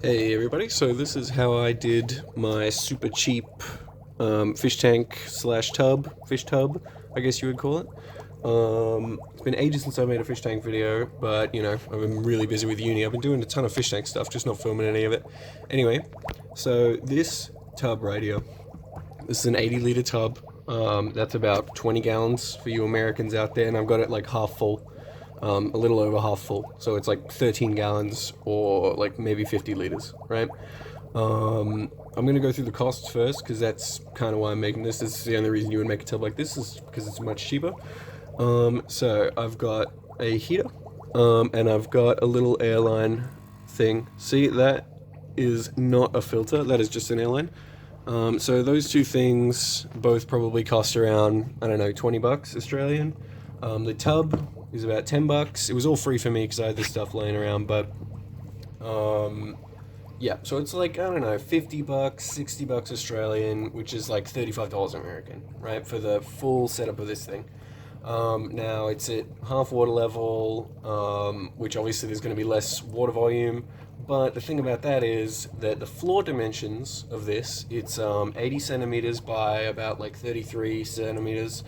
Hey everybody, so this is how I did my super cheap fish tank slash tub, fish tub, I guess you would call it. It's been ages since I made a fish tank video, but you know, I've been really busy with uni. I've been doing a ton of fish tank stuff, just not filming any of it. Anyway, so this tub right here, this is an 80 liter tub. That's about 20 gallons for you Americans out there, and I've got it like half full. A little over half full. So it's like 13 gallons or like maybe 50 liters, right? I'm gonna go through the costs first because that's kind of why I'm making this. This is the only reason you would make a tub like this is because it's much cheaper. So I've got a heater, and I've got a little airline thing. See, that is not a filter. That is just an airline. So those two things both probably cost around, I don't know, 20 bucks Australian. The tub is about 10 bucks. It was all free for me because I had this stuff laying around, but yeah, so it's like, I don't know, 50 bucks, 60 bucks Australian, which is like $35 American, right, for the full setup of this thing. Now it's at half water level, which obviously there's going to be less water volume, but the thing about that is that the floor dimensions of this, it's 80 centimeters by about like 33 centimeters.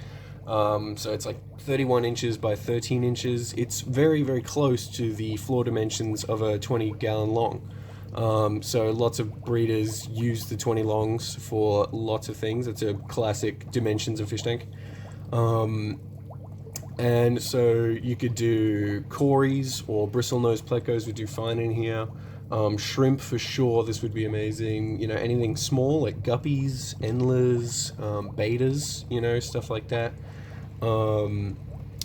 So it's like 31 inches by 13 inches. It's very, very close to the floor dimensions of a 20-gallon long. So lots of breeders use the 20 longs for lots of things. It's a classic dimensions of fish tank. And so you could do cories or bristlenose plecos would do fine in here. Shrimp for sure, this would be amazing. You know, anything small like guppies, endlers, betas, you know, stuff like that.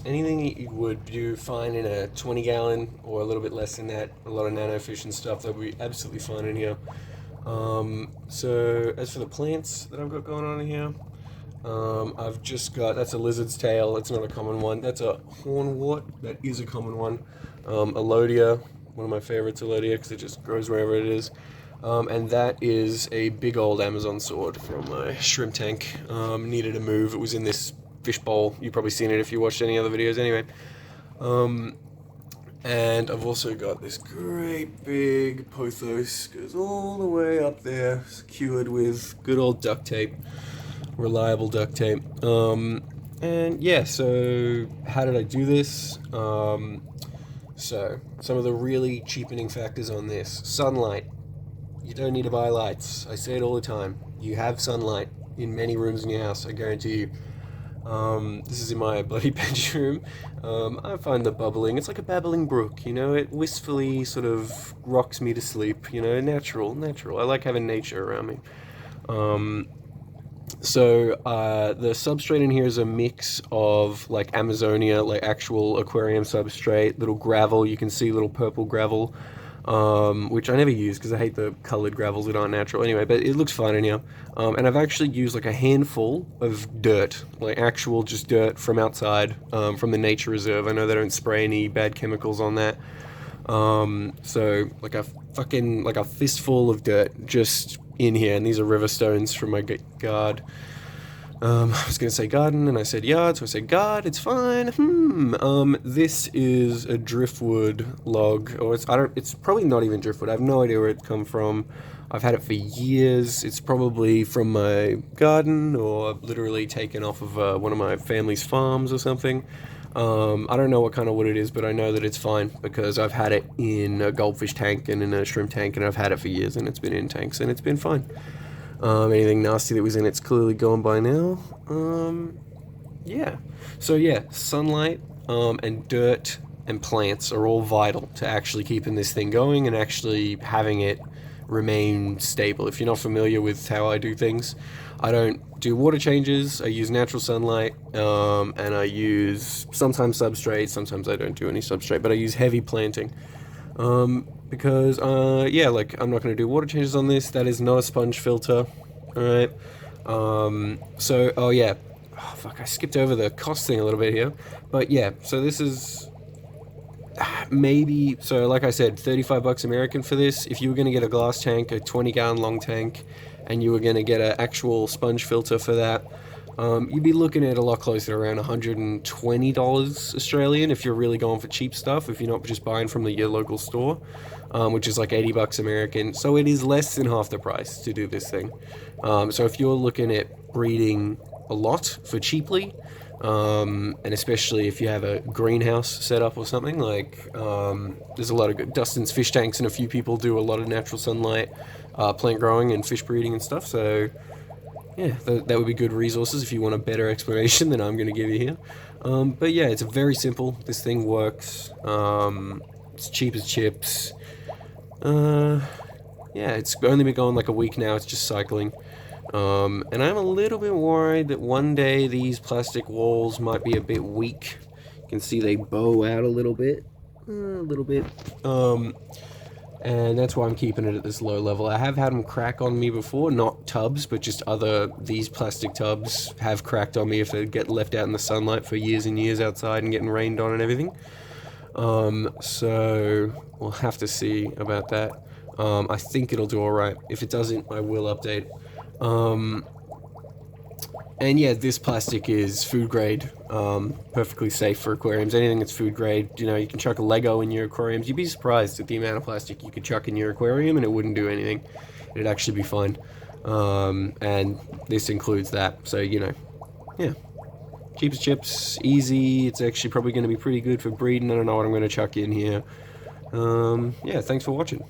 Anything you would do fine in a 20 gallon or a little bit less than that. A lot of nano fish and stuff that would be absolutely fine in here. So as for the plants that I've got going on in here, I've just got, that's a lizard's tail. It's not a common one. That's a hornwort. That is a common one. Alodia, one of my favorites, Alodia, because it just grows wherever it is. And that is a big old Amazon sword from my shrimp tank. Needed a move. It was in this fish bowl. You've probably seen it if you watched any other videos anyway. And I've also got this great big pothos, goes all the way up there, secured with good old duct tape, reliable duct tape. And yeah, so how did I do this? So some of the really cheapening factors on this: sunlight. You don't need to buy lights. I say it all the time. You have sunlight in many rooms in your house, I guarantee you. This is in my bloody bedroom. I find the bubbling, it's like a babbling brook, you know, it wistfully sort of rocks me to sleep, you know, natural. I like having nature around me. So the substrate in here is a mix of like Amazonia, like actual aquarium substrate, little gravel, you can see little purple gravel, which I never use because I hate the colored gravels that aren't natural anyway, but it looks fine in here. And I've actually used like a handful of dirt, like actual just dirt from outside, from the nature reserve. I know they don't spray any bad chemicals on that. So like a fistful of dirt just in here, and these are river stones from my yard. I was gonna say garden, and I said yard, so I said God. It's fine. This is a driftwood log, or it's probably not even driftwood. I have no idea where it come from. I've had it for years. It's probably from my garden, or literally taken off of one of my family's farms or something. I don't know what kind of wood it is, but I know that it's fine because I've had it in a goldfish tank and in a shrimp tank, and I've had it for years, and it's been in tanks, and it's been fine. Anything nasty that was in it's clearly gone by now. Yeah. So yeah, sunlight, and dirt and plants are all vital to actually keeping this thing going and actually having it remain stable. If you're not familiar with how I do things, I don't do water changes. I use natural sunlight, and I use sometimes substrate, sometimes I don't do any substrate, but I use heavy planting. Because, yeah, like, I'm not going to do water changes on this. That is not a sponge filter, alright? So, oh yeah, oh, fuck, I skipped over the cost thing a little bit here. But yeah, so this is maybe, so like I said, 35 bucks American for this. If you were going to get a glass tank, a 20-gallon long tank, and you were going to get an actual sponge filter for that, You'd be looking at a lot closer to around $120 Australian if you're really going for cheap stuff, if you're not just buying from your local store, which is like 80 bucks American. So it is less than half the price to do this thing. So if you're looking at breeding a lot for cheaply, and especially if you have a greenhouse set up or something, like there's a lot of good Dustin's fish tanks, and a few people do a lot of natural sunlight plant growing and fish breeding and stuff. So yeah, that would be good resources if you want a better explanation than I'm going to give you here. But yeah, it's very simple. This thing works. It's cheap as chips. Yeah, it's only been going like a week now. It's just cycling. And I'm a little bit worried that one day these plastic walls might be a bit weak. You can see they bow out a little bit. A little bit. And that's why I'm keeping it at this low level. I have had them crack on me before, not tubs, but just these plastic tubs have cracked on me if they get left out in the sunlight for years and years outside and getting rained on and everything. So we'll have to see about that. I think it'll do alright. If it doesn't, I will update. And yeah, this plastic is food grade, perfectly safe for aquariums. Anything that's food grade, you can chuck a Lego in your aquariums. You'd be surprised at the amount of plastic you could chuck in your aquarium and it wouldn't do anything. It'd actually be fine. And this includes that. So, yeah. Cheap as chips, easy. It's actually probably going to be pretty good for breeding. I don't know what I'm going to chuck in here. Yeah, thanks for watching.